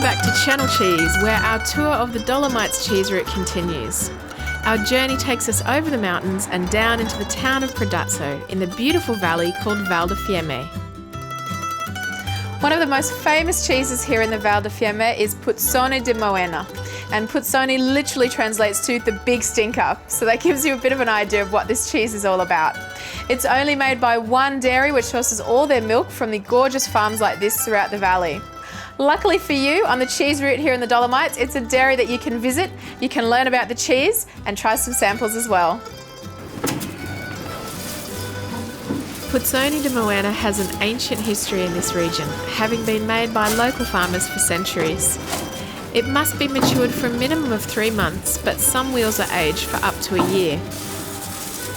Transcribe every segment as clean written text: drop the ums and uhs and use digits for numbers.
back to Channel Cheese, where our tour of the Dolomites cheese route continues. Our journey takes us over the mountains and down into the town of Predazzo in the beautiful valley called Val di Fiemme. One of the most famous cheeses here in the Val di Fiemme is Puzzone di Moena. And Puzzone literally translates to the big stinker, so that gives you a bit of an idea of what this cheese is all about. It's only made by one dairy which sources all their milk from the gorgeous farms like this throughout the valley. Luckily for you, on the cheese route here in the Dolomites, it's a dairy that you can visit, you can learn about the cheese and try some samples as well. Puzzone di Moena has an ancient history in this region, having been made by local farmers for centuries. It must be matured for a minimum of 3 months, but some wheels are aged for up to a year.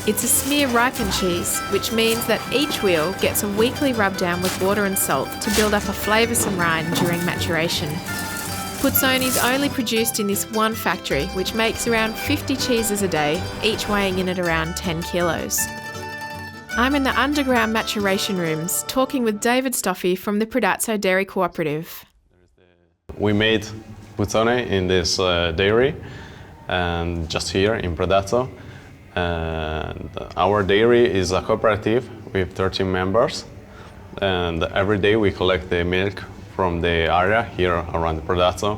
It's a smear ripened cheese, which means that each wheel gets a weekly rub down with water and salt to build up a flavoursome rind during maturation. Puzzone is only produced in this one factory, which makes around 50 cheeses a day, each weighing in at around 10 kilos. I'm in the underground maturation rooms, talking with David Stoffy from the Predazzo Dairy Cooperative. We made Puzzone in this dairy, and just here in Predazzo. And our dairy is a cooperative with 13 members, and every day we collect the milk from the area here around Predazzo.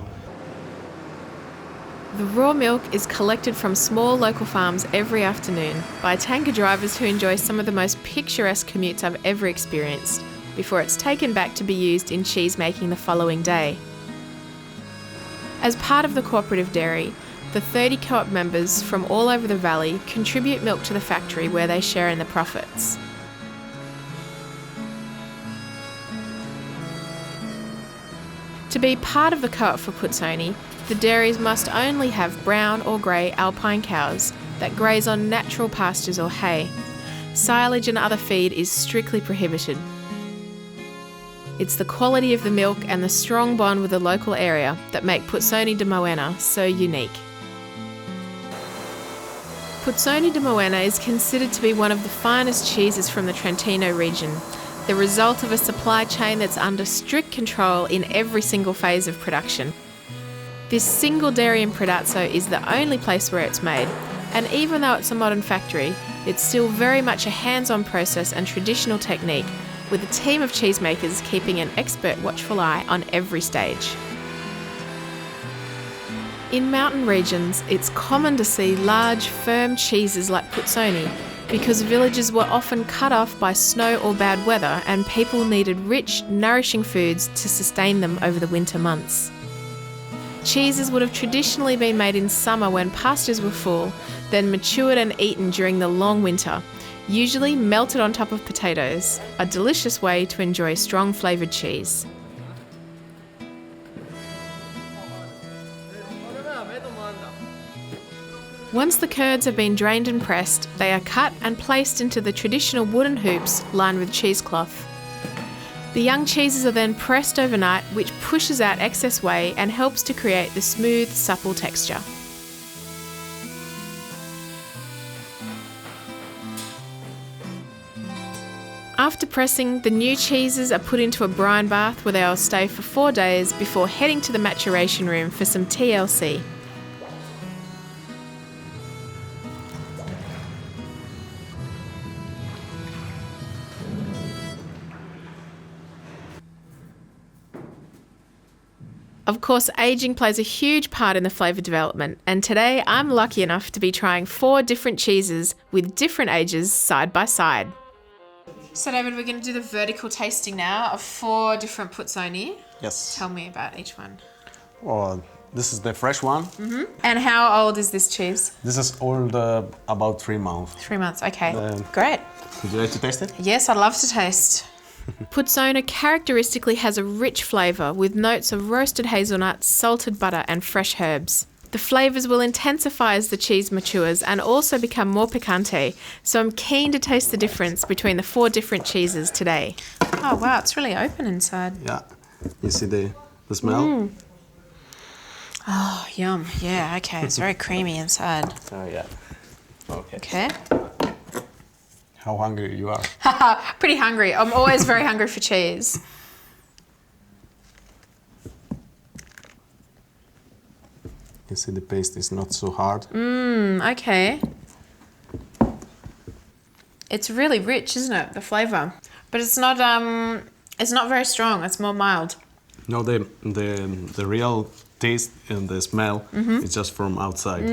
The raw milk is collected from small local farms every afternoon by tanker drivers who enjoy some of the most picturesque commutes I've ever experienced, before it's taken back to be used in cheese making the following day. As part of the cooperative dairy, the 30 co-op members from all over the valley contribute milk to the factory where they share in the profits. To be part of the co-op for Puzzone, the dairies must only have brown or grey alpine cows that graze on natural pastures or hay. Silage and other feed is strictly prohibited. It's the quality of the milk and the strong bond with the local area that make Puzzone di Moena so unique. Puzzone di Moena is considered to be one of the finest cheeses from the Trentino region, the result of a supply chain that's under strict control in every single phase of production. This single dairy in Predazzo is the only place where it's made, and even though it's a modern factory, it's still very much a hands-on process and traditional technique, with a team of cheesemakers keeping an expert watchful eye on every stage. In mountain regions, it's common to see large, firm cheeses like Puzzone because villages were often cut off by snow or bad weather and people needed rich, nourishing foods to sustain them over the winter months. Cheeses would have traditionally been made in summer when pastures were full, then matured and eaten during the long winter, usually melted on top of potatoes, a delicious way to enjoy strong flavoured cheese. Once the curds have been drained and pressed, they are cut and placed into the traditional wooden hoops lined with cheesecloth. The young cheeses are then pressed overnight, which pushes out excess whey and helps to create the smooth, supple texture. After pressing, the new cheeses are put into a brine bath where they will stay for 4 days before heading to the maturation room for some TLC. Of course, aging plays a huge part in the flavour development, and today I'm lucky enough to be trying 4 different cheeses with different ages side by side. So David, we're going to do the vertical tasting now of 4 different Puzzone. Yes. Tell me about each one. Well, this is the fresh one. Mm-hmm. And how old is this cheese? This is old, about 3 months. 3 months, okay. Great. Would you like to taste it? Yes, I'd love to taste. Puzzone characteristically has a rich flavour with notes of roasted hazelnuts, salted butter and fresh herbs. The flavours will intensify as the cheese matures and also become more picante, so I'm keen to taste the difference between the 4 different cheeses today. Oh wow, it's really open inside. Yeah, you see the smell? Oh, yum. Yeah, okay, it's very creamy inside. Oh yeah. Okay. Okay. How hungry you are? Pretty hungry. I'm always very hungry for cheese. You see the paste is not so hard. Okay. It's really rich, isn't it? The flavor, but it's not very strong. It's more mild. No, the real taste and the smell is just from outside.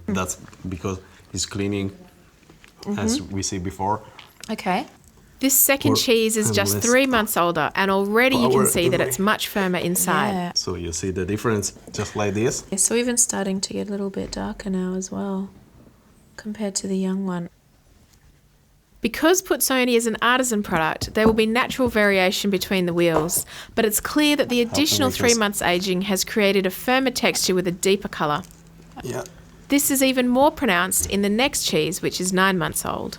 That's because it's cleaning, as we see before. Okay. This second Or cheese is just endless 3 months older, and already you can power see that away. it's much firmer inside. Yeah. So you see the difference, just like this. Yeah, so even starting to get a little bit darker now as well, compared to the young one. Because Puzzoni is an artisan product, there will be natural variation between the wheels, but it's clear that the additional we 3 just- months aging has created a firmer texture with a deeper colour. Yeah. This is even more pronounced in the next cheese, which is 9 months old.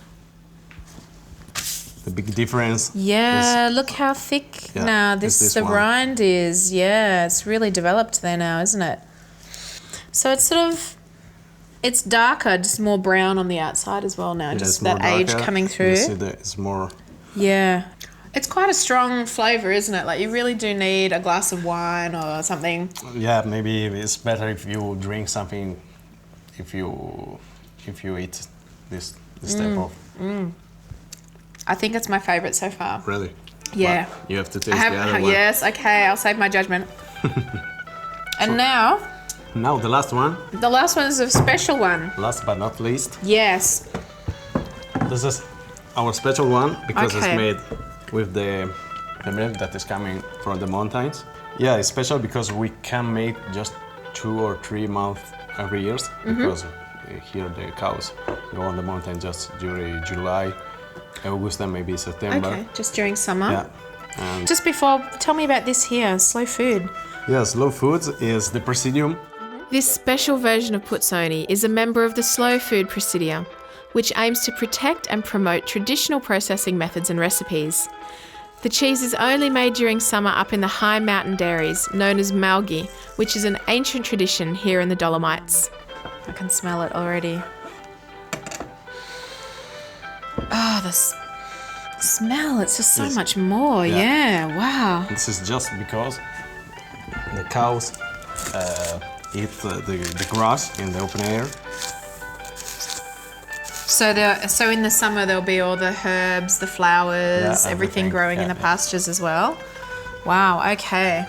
The big difference. Yeah, look how thick Yeah, now it's this the one. rind is. Yeah, it's really developed there now, isn't it? So it's sort of, it's darker, just more brown on the outside as well now, It's just more that age darker. coming You through. see that it's more. Yeah. It's quite a strong flavour, isn't it? Like you really do need a glass of wine or something. Yeah, maybe it's better if you drink something. If you eat this type of. I think it's my favourite so far. Really. Yeah. But you have to I taste the other have, one. yes, okay, I'll save my judgment. And now, Now the last one, the last one is a special one. last but not least. Yes. This is our special one because Okay. it's made with the milk that is coming from the mountains. Yeah, it's special because we can make just 2 or 3 months every year because here the cows go on the mountain just during July, August, and maybe September. Okay, just during summer. Yeah. And Just before, tell me about this here, slow food. yeah, Slow Foods is the Presidium. This special version of Puzzoni is a member of the Slow Food Presidia, which aims to protect and promote traditional processing methods and recipes. The cheese is only made during summer up in the high mountain dairies, known as Malgi, which is an ancient tradition here in the Dolomites. I can smell it already. Oh, the smell, it's just so Yes. much more. Yeah. Yeah, wow. This is just because the cows eat the grass in the open air. So in the summer there'll be all the herbs, the flowers, Yeah, everything everything. growing in Yeah, the yeah. pastures as well. Wow, okay.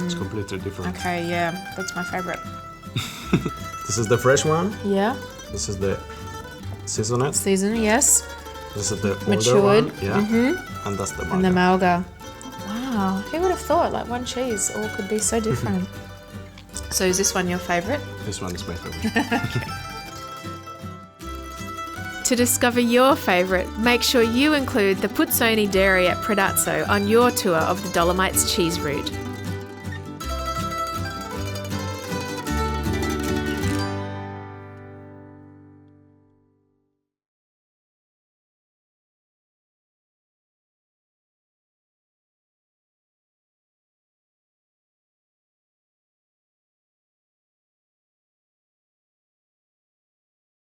It's completely different. Okay, yeah, that's my favourite. This is the fresh one. Yeah, This is the seasoned. season, yes. This is the older Matured. one. Yeah. And that's the And the Malga. Malga. Wow, who would have thought like one cheese all could be so different? So is this one your favourite? This one is my favorite. To discover your favourite, make sure you include the Puzzoni Dairy at Predazzo on your tour of the Dolomites cheese route.